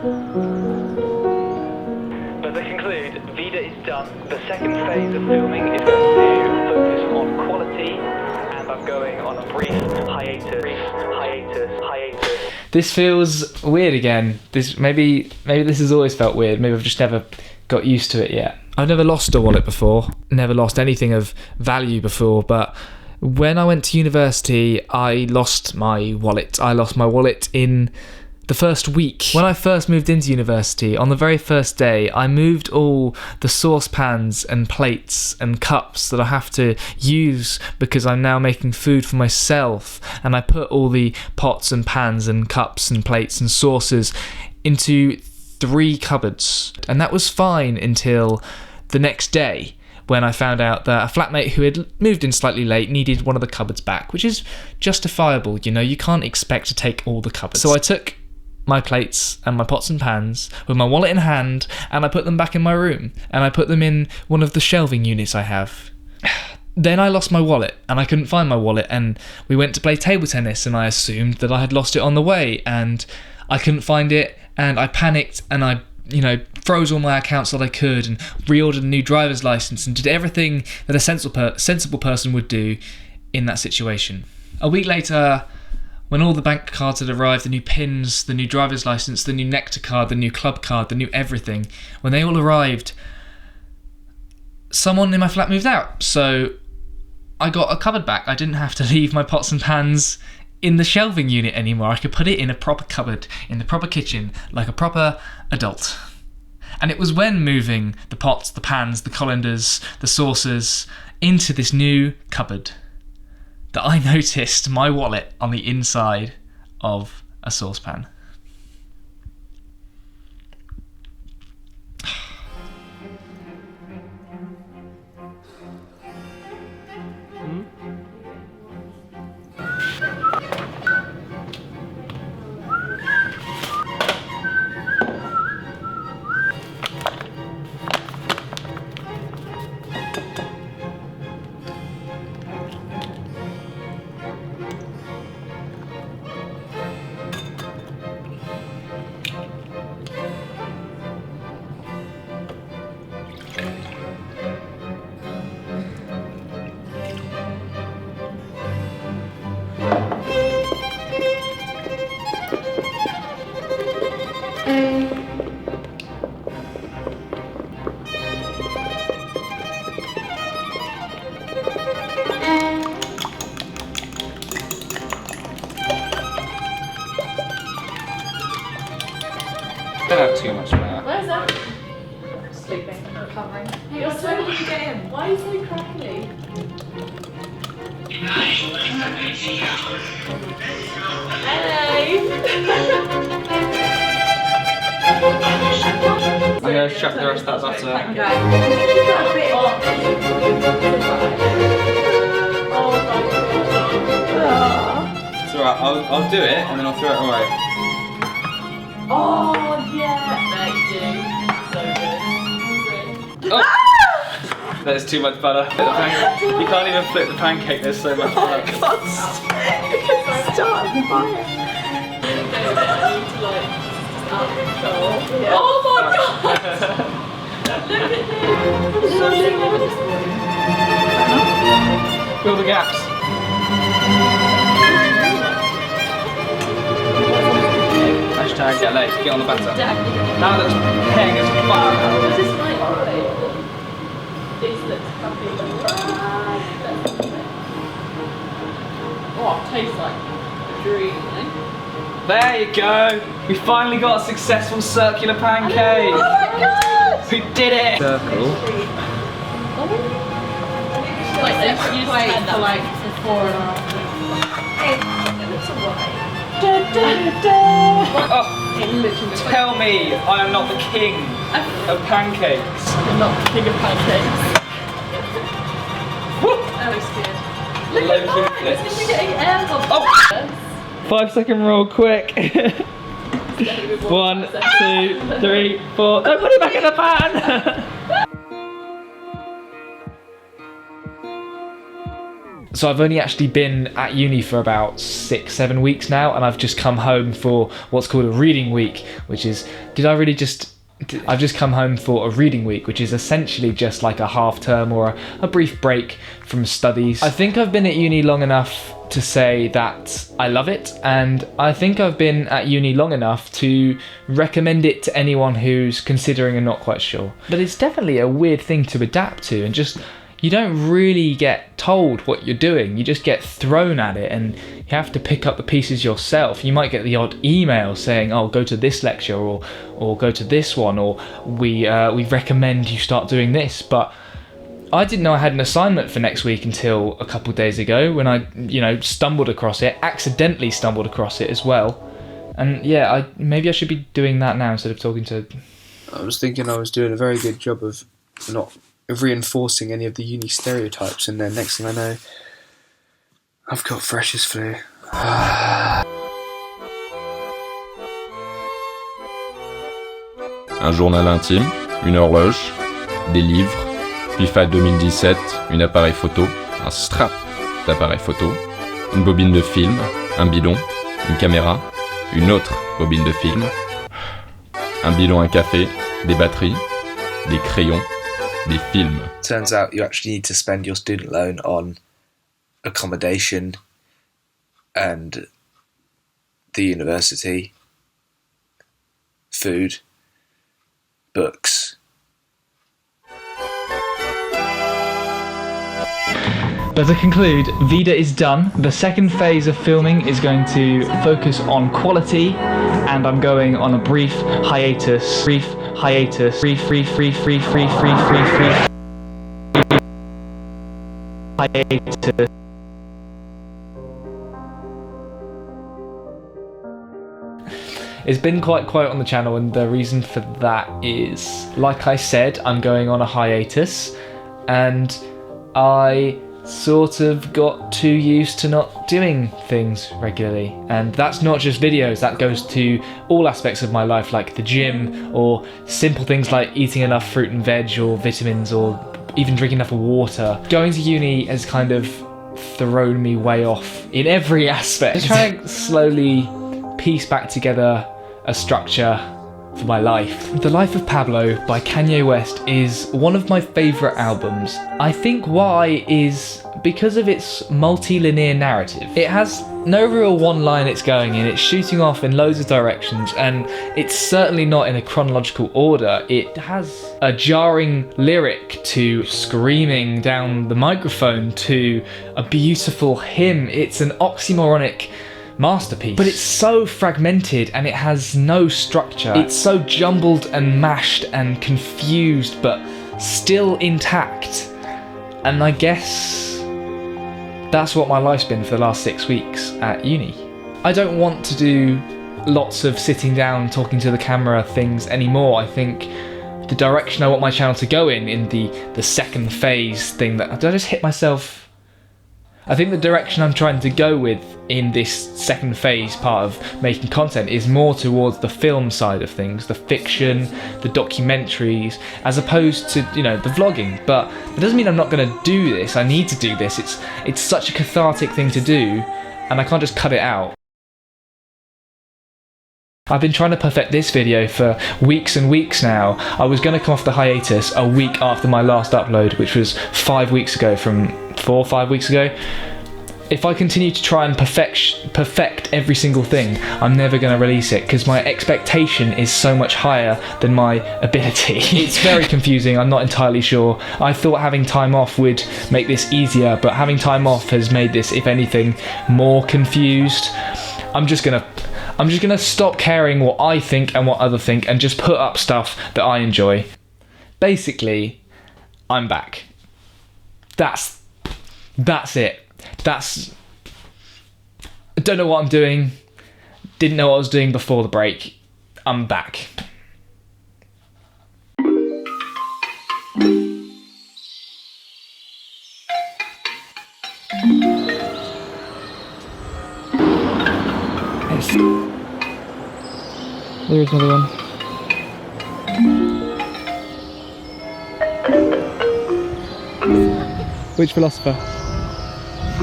But to conclude, Vida is done. The second phase of filming is going to focus on quality, and I'm going on a brief hiatus. This feels weird again. Maybe this has always felt weird. Maybe I've just never got used to it yet. I've never lost a wallet before, never lost anything of value before, but when I went to university, I lost my wallet. I lost my wallet in the first week. When I first moved into university, on the very first day, I moved all the saucepans and plates and cups that I have to use because I'm now making food for myself, and I put all the pots and pans and cups and plates and sauces into 3 cupboards, and that was fine until the next day, when I found out that a flatmate who had moved in slightly late needed one of the cupboards back, which is justifiable, you know, you can't expect to take all the cupboards. So I took my plates and my pots and pans with my wallet in hand, and I put them back in my room, and I put them in one of the shelving units I have. Then I lost my wallet, and I couldn't find my wallet, and we went to play table tennis, and I assumed that I had lost it on the way, and I couldn't find it, and I panicked, and I froze all my accounts that I could, and reordered a new driver's license, and did everything that a sensible person would do in that situation. A week later, when all the bank cards had arrived, the new pins, the new driver's license, the new Nectar card, the new club card, the new everything, when they all arrived, someone in my flat moved out, so I got a cupboard back. I didn't have to leave my pots and pans in the shelving unit anymore. I could put it in a proper cupboard, in the proper kitchen, like a proper adult. And it was when moving the pots, the pans, the colanders, the saucers into this new cupboard that I noticed my wallet on the inside of a saucepan. Don't have too much now. Where's that? Sleeping, recovering. Hey, you're so early to get in. Why are you so crackly? I'm going to chuck the rest of that butter. It's alright, I'll do it and then I'll throw it away. Oh yeah! No, you do. So good. Oh. There's too much butter. You can't even flip the pancake, there's so much butter. It's starting fire. Oh my god! Look at this! Fill the gaps. Hashtag get late, get on the batter. Now that's paying us fire. This is like this looks crappy. Oh, it tastes like a dream, eh? There you go! We finally got a successful circular pancake! Oh my god! We did it! Circle. Like this, you wait for like 4.5 minutes. It looks alright. Oh, tell me I am not the king of pancakes. You're not the king of pancakes. That looks good. Look at that! It's just getting air bubbles. Oh. 5-second roll, quick. 1, 2, 3, 4. Don't put it back in the pan! So I've only actually been at uni for about 6-7 weeks now, and I've just come home for what's called a reading week, which is, I've just come home for a reading week, which is essentially just like a half term or a brief break from studies. I think I've been at uni long enough to say that I love it, and I think I've been at uni long enough to recommend it to anyone who's considering and not quite sure. But it's definitely a weird thing to adapt to, and just, you don't really get told what you're doing, you just get thrown at it, and you have to pick up the pieces yourself. You might get the odd email saying, oh, go to this lecture, or go to this one, or we recommend you start doing this. But I didn't know I had an assignment for next week until a couple of days ago, when I stumbled across it, accidentally stumbled across it as well. And yeah, maybe I should be doing that now instead of talking to... I was thinking I was doing a very good job of not reinforcing any of the uni stereotypes, and then next thing I know, I've got freshers flu. Un journal intime, une horloge, des livres, puis fin 2017, un appareil photo, un strap d'appareil photo, une bobine de film, un bidon, une caméra, une autre bobine de film, un bidon à café, des batteries, des crayons, des films. Turns out you actually need to spend your student loan on accommodation and the university, food, books. But to conclude, Vida is done. The second phase of filming is going to focus on quality, and I'm going on a brief hiatus. Hiatus. It's been quite quiet on the channel, and the reason for that is, like I said, I'm going on a hiatus, and I sort of got too used to not doing things regularly. And that's not just videos, that goes to all aspects of my life, like the gym, or simple things like eating enough fruit and veg or vitamins, or even drinking enough water. Going to uni has kind of thrown me way off in every aspect. I'm trying to slowly piece back together a structure for my life. The Life of Pablo by Kanye West is one of my favourite albums. I think why is because of its multi-linear narrative. It has no real one line it's going in, it's shooting off in loads of directions, and it's certainly not in a chronological order. It has a jarring lyric to screaming down the microphone to a beautiful hymn. It's an oxymoronic masterpiece, but it's so fragmented and it has no structure. It's so jumbled and mashed and confused, but still intact. And I guess that's what my life's been for the last 6 weeks at uni. I don't want to do lots of sitting down talking to the camera things anymore. I think the direction I want my channel to go in the second phase thing, that did I just hit myself? I think the direction I'm trying to go with in this second phase part of making content is more towards the film side of things, the fiction, the documentaries, as opposed to, the vlogging. But it doesn't mean I'm not going to do this. I need to do this. It's such a cathartic thing to do, and I can't just cut it out. I've been trying to perfect this video for weeks and weeks now. I was going to come off the hiatus a week after my last upload, which was 5 weeks ago, from 4 or 5 weeks ago. If I continue to try and perfect every single thing, I'm never going to release it, because my expectation is so much higher than my ability. It's very confusing, I'm not entirely sure. I thought having time off would make this easier, but having time off has made this, if anything, more confused. I'm just gonna stop caring what I think and what others think, and just put up stuff that I enjoy. Basically, I'm back. That's it. I don't know what I'm doing. Didn't know what I was doing before the break. I'm back. There's another one. Which philosopher? How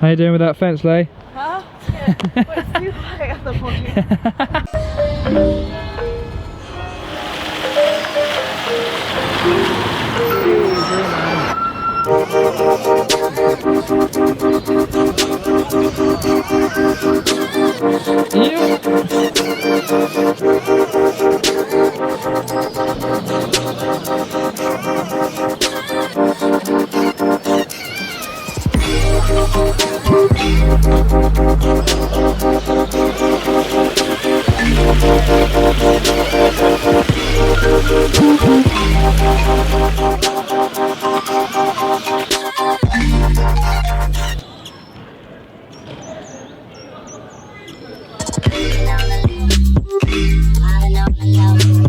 you doing with that fence, Lay? Huh? Yeah. Well, it's too high at the moment. I don't know.